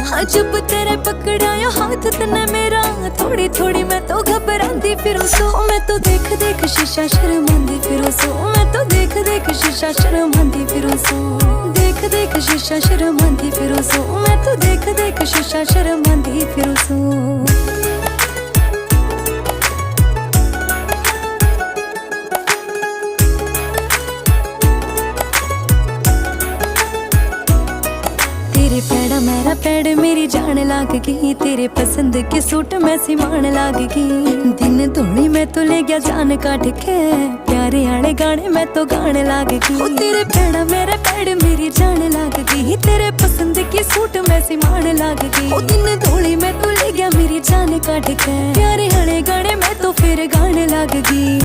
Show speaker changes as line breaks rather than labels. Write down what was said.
हाँ जब तेरे पकड़ाया हाथ तने मेरा, थोड़ी थोड़ी मैं तो घबरांदी फिरूं सो। मैं तो देख देख शीशा शर्मांदी फिरूं सो। मैं तो देख देख शीशा शर्मांदी फिरूं सो। देख देख शीशा शर्मांदी फिरूं सो। मैं तो देख देख शीशा शर्मांदी फिरूं सो। तेरे पैड़ा मेरा पैड़ मेरी जान लाग गई, तेरे पसंद के सूट मैं सिमान लाग गई। दिन धोनी मैं तो ले गया जान काट के, प्यारे आने गाने मैं तो गाने लाग गई। तेरे पैड़ा मेरा पैड़ मेरी जान लाग गई, तेरे पसंद के सूट मैं सिमान लाग गई। दिन धोनी मैं तो ले गया मेरी जान काट के, प्यारे आने गाने मैं तो फिर गाने लाग गई।